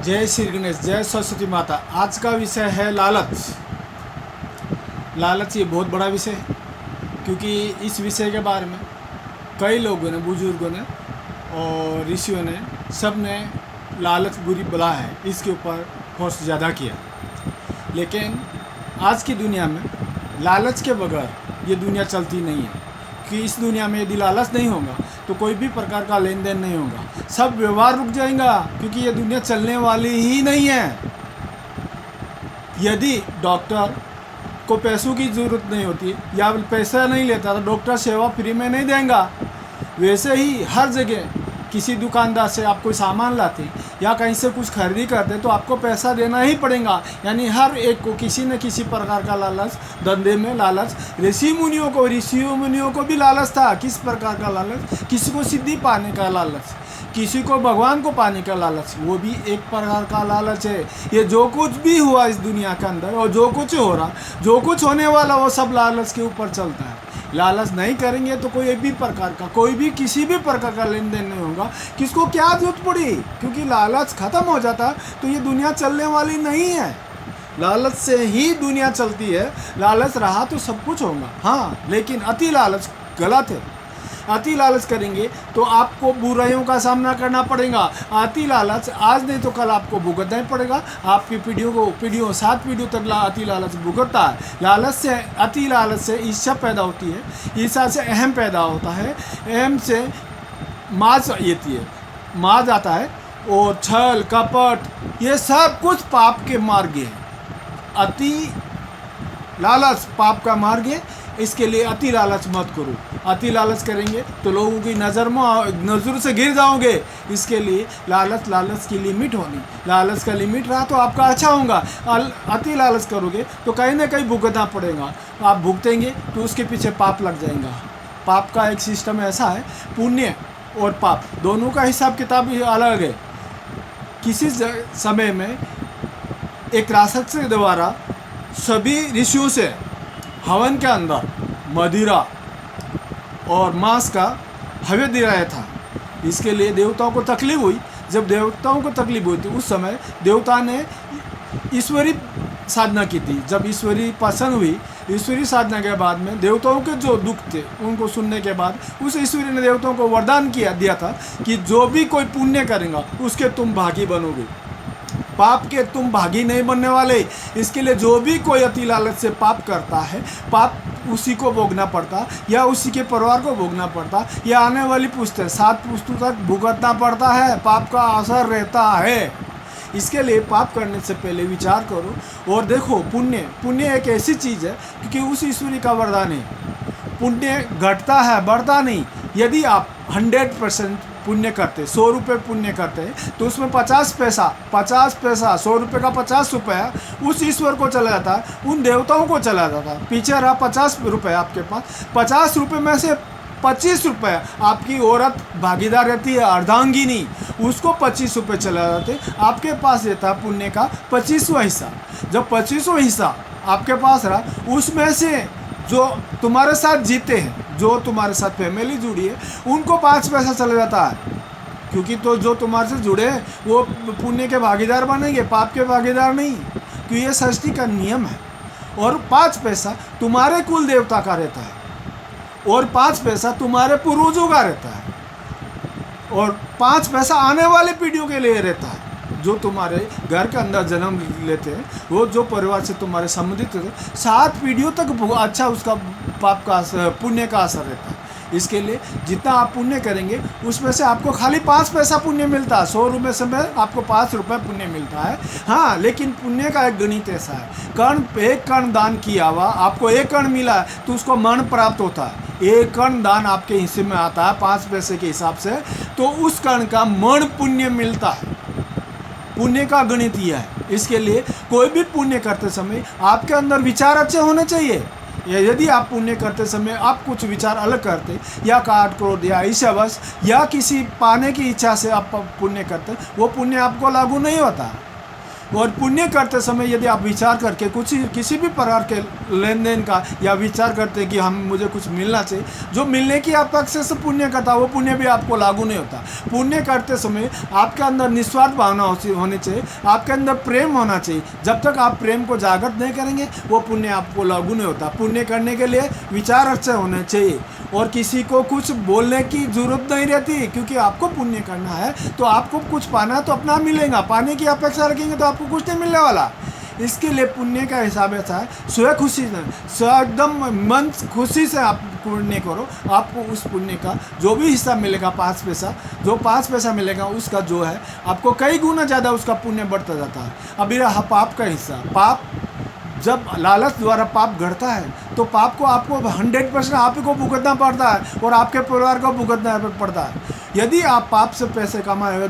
जय श्री गणेश, जय सरस्वती माता। आज का विषय है लालच। लालच ये बहुत बड़ा विषय है, क्योंकि इस विषय के बारे में कई लोगों ने, बुजुर्गों ने और ऋषियों ने, सब ने लालच बुरी बला है, इसके ऊपर फोर्स ज़्यादा किया। लेकिन आज की दुनिया में लालच के बगैर ये दुनिया चलती नहीं है, कि इस दुनिया में यदि लालच नहीं होगा तो कोई भी प्रकार का लेन देन नहीं होगा, सब व्यवहार रुक जाएगा, क्योंकि ये दुनिया चलने वाली ही नहीं है। यदि डॉक्टर को पैसों की ज़रूरत नहीं होती या पैसा नहीं लेता तो डॉक्टर सेवा फ्री में नहीं देगा। वैसे ही हर जगह किसी दुकानदार से आप कोई सामान लाते या कहीं से कुछ खरीदी करते तो आपको पैसा देना ही पड़ेगा। यानी हर एक को किसी न किसी प्रकार का लालच, धंधे में लालच। ऋषियों मुनियों को भी लालच था। किस प्रकार का लालच? किसी को सिद्धि पाने का लालच, किसी को भगवान को पाने का लालच, वो भी एक प्रकार का लालच है। ये जो कुछ भी हुआ इस दुनिया के अंदर और जो कुछ हो रहा, जो कुछ होने वाला, वो सब लालच के ऊपर चलता है। लालच नहीं करेंगे तो कोई भी प्रकार का, कोई भी किसी भी प्रकार का लेन देन नहीं होगा। किसको क्या जरूरत पड़ी? क्योंकि लालच खत्म हो जाता तो ये दुनिया चलने वाली नहीं है। लालच से ही दुनिया चलती है। लालच रहा तो सब कुछ होगा, हाँ, लेकिन अति लालच गलत है। अति लालच करेंगे तो आपको बुराइयों का सामना करना पड़ेगा। अति लालच आज नहीं तो कल आपको भुगतना ही पड़ेगा। आपकी पीढ़ियों 7 पीढ़ियों तक अति लालच भुगतता है। अति लालच से ईर्ष्या पैदा होती है, ईर्ष्या से अहम पैदा होता है, अहम से माज आती है, माज आता है, और छल कपट ये सब कुछ पाप के मार्ग है। अति लालच पाप का मार्ग है। इसके लिए अति लालच मत करो। अति लालच करेंगे तो लोगों की नज़र से गिर जाओगे। इसके लिए लालच की लिमिट होनी। लालच का लिमिट रहा तो आपका अच्छा होगा। अति लालच करोगे तो कहीं ना कहीं भुगतना पड़ेगा। आप भुगतेंगे तो उसके पीछे पाप लग जाएगा। पाप का एक सिस्टम ऐसा है, पुण्य और पाप दोनों का हिसाब किताब अलग है। किसी समय में एक राक्षस के द्वारा सभी ऋषियों से हवन के अंदर मदिरा और मांस का हव्य दिलाया था। इसके लिए देवताओं को तकलीफ हुई। जब देवताओं को तकलीफ हुई थी उस समय देवता ने ईश्वरी साधना की थी। जब ईश्वरी प्रसन्न हुई, ईश्वरी साधना के बाद में देवताओं के जो दुख थे उनको सुनने के बाद उस ईश्वरी ने देवताओं को वरदान दिया था कि जो भी कोई पुण्य करेगा उसके तुम भागी बनोगे, पाप के तुम भागी नहीं बनने वाले। इसके लिए जो भी कोई अति लालच से पाप करता है, पाप उसी को भोगना पड़ता या उसी के परिवार को भोगना पड़ता या आने वाली पुश्तें 7 पुश्तों तक भुगतना पड़ता है। पाप का असर रहता है। इसके लिए पाप करने से पहले विचार करो और देखो। पुण्य एक ऐसी चीज़ है क्योंकि उस ईश्वरी का वरदान है। पुण्य घटता है, बढ़ता नहीं। यदि आप 100% पुण्य करते, 100 रुपये पुण्य करते तो उसमें 50 पैसा 100 रुपये का 50 रुपया उस ईश्वर को चला जाता है, उन देवताओं को चला जाता है। पीछे रहा 50 रुपये आपके पास, 50 रुपये में से 25 रुपये आपकी औरत भागीदार रहती है, अर्धांगिनी, उसको 25 रुपये चला जाते। आपके पास रहता है पुण्य का 25वां हिस्सा। जब 25वां हिस्सा आपके पास रहा, उसमें से जो तुम्हारे साथ जीते हैं, जो तुम्हारे साथ फैमिली जुड़ी है, उनको 5 पैसा चला जाता है। क्योंकि तो जो तुम्हारे से जुड़े हैं वो पुण्य के भागीदार बनेंगे, पाप के भागीदार नहीं, क्योंकि ये सृष्टि का नियम है। और 5 पैसा तुम्हारे कुल देवता का रहता है और 5 पैसा तुम्हारे पूर्वजों का रहता है और 5 पैसा आने वाले पीढ़ियों के लिए रहता है। जो तुम्हारे घर के अंदर जन्म लेते हैं, वो जो परिवार से तुम्हारे संबंधित होते हैं, 7 पीढ़ियों तक अच्छा उसका पाप का असर, पुण्य का असर रहता है। इसके लिए जितना आप पुण्य करेंगे उसमें से आपको खाली 5 पैसा पुण्य मिलता है। 100 रुपये से में आपको 5 रुपये पुण्य मिलता है। हाँ, लेकिन पुण्य का एक गणित ऐसा है, एक कण दान किया हुआ आपको 1 कण मिला है तो उसको मन प्राप्त होता है। 1 कण दान आपके हिस्से में आता है 5 पैसे के हिसाब से, तो उस कण का मन पुण्य मिलता है। पुण्य का गणित यह है। इसके लिए कोई भी पुण्य करते समय आपके अंदर विचार अच्छे होने चाहिए। या यदि आप पुण्य करते समय आप कुछ विचार अलग करते या काट क्रोध या ईर्ष्यावश या किसी पाने की इच्छा से आप पुण्य करते, वो पुण्य आपको लागू नहीं होता। और पुण्य करते समय यदि आप विचार करके कुछ किसी भी प्रकार के लेन देन का या विचार करते हैं कि मुझे कुछ मिलना चाहिए, जो मिलने की अपेक्षा से पुण्य करता है वो पुण्य भी आपको लागू नहीं होता। पुण्य करते समय आपके अंदर निस्वार्थ भावना होनी चाहिए, आपके अंदर प्रेम होना चाहिए। जब तक आप प्रेम को जागृत नहीं करेंगे वो पुण्य आपको लागू नहीं होता। पुण्य करने के लिए विचार अच्छे होने चाहिए और किसी को कुछ बोलने की जरूरत नहीं रहती, क्योंकि आपको पुण्य करना है तो आपको कुछ पाना है तो अपना मिलेगा। पाने की अपेक्षा रखेंगे तो आपको कुछ नहीं मिलने वाला। इसके लिए पुण्य का हिसाब ऐसा है, स्व खुशी से एकदम मन खुशी से आप पुण्य करो। आपको उस पुण्य का जो भी हिस्सा मिलेगा 5 पैसा, जो 5 पैसा मिलेगा उसका जो है आपको कई गुना ज़्यादा उसका पुण्य बढ़ता जाता है। अभी रहा पाप का हिस्सा। पाप जब लालच द्वारा पाप घटता है तो पाप को आपको 100% आप ही को भुगतना पड़ता है और आपके परिवार को भुगतना पड़ता है। यदि आप पाप से पैसे कमाए हुए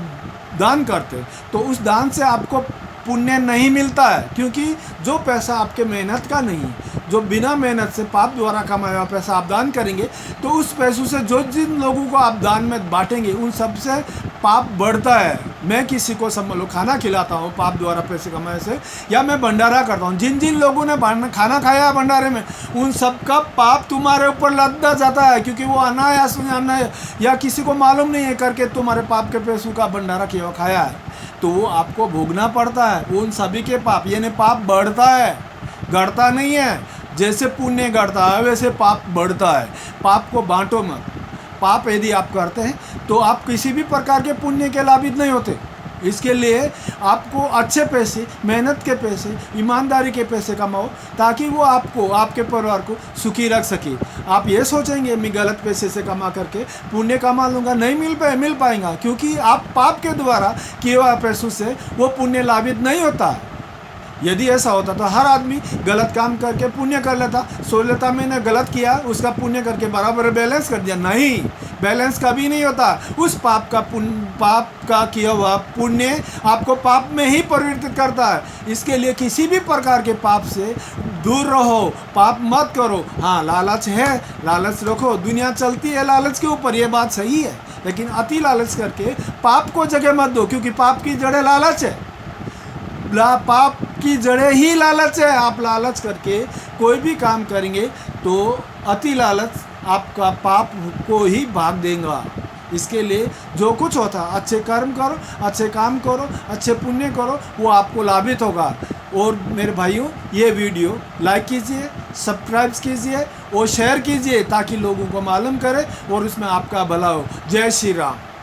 दान करते तो उस दान से आपको पुण्य नहीं मिलता है, क्योंकि जो पैसा आपके मेहनत का नहीं, जो बिना मेहनत से पाप द्वारा कमाया हुआ पैसा आप दान करेंगे तो उस पैसों से जो जिन लोगों को आप दान में बांटेंगे उन सब से पाप बढ़ता है। मैं किसी को समझ लो खाना खिलाता हूँ पाप द्वारा पैसे कमाए से, या मैं भंडारा करता हूँ, जिन जिन लोगों ने खाना खाया भंडारे में उन सब का पाप तुम्हारे ऊपर लदता जाता है, क्योंकि वो अनायास या किसी को मालूम नहीं है करके तुम्हारे पाप के पैसों का भंडारा किया खाया है, तो वो आपको भोगना पड़ता है उन सभी के पाप। यानी पाप बढ़ता है, घटता नहीं है। जैसे पुण्य घटता है वैसे पाप बढ़ता है। पाप को बांटो मत। पाप यदि आप करते हैं तो आप किसी भी प्रकार के पुण्य के लाभित नहीं होते। इसके लिए आपको अच्छे पैसे, मेहनत के पैसे, ईमानदारी के पैसे कमाओ ताकि वो आपको, आपके परिवार को सुखी रख सके। आप ये सोचेंगे मैं गलत पैसे से कमा करके पुण्य कमा लूँगा, नहीं मिल पाएगा, क्योंकि आप पाप के द्वारा किए हुए पैसों से वो पुण्य लाभित नहीं होता। यदि ऐसा होता तो हर आदमी गलत काम करके पुण्य कर लेता, सोच लेता मैंने गलत किया उसका पुण्य करके बराबर बैलेंस कर दिया। नहीं, बैलेंस कभी नहीं होता। उस पाप का किया हुआ पुण्य आपको पाप में ही परिवर्तित करता है। इसके लिए किसी भी प्रकार के पाप से दूर रहो, पाप मत करो। हाँ, लालच है, लालच रखो, दुनिया चलती है लालच के ऊपर, ये बात सही है, लेकिन अति लालच करके पाप को जगह मत दो, क्योंकि पाप की जड़ें लालच है। पाप की जड़ें ही लालच है। आप लालच करके कोई भी काम करेंगे तो अति लालच आपका पाप को ही भाग देगा। इसके लिए जो कुछ होता अच्छे कर्म करो, अच्छे काम करो, अच्छे पुण्य करो, वो आपको लाभित होगा। और मेरे भाइयों, ये वीडियो लाइक कीजिए, सब्सक्राइब कीजिए और शेयर कीजिए ताकि लोगों को मालूम करे और उसमें आपका भला हो। जय श्री राम।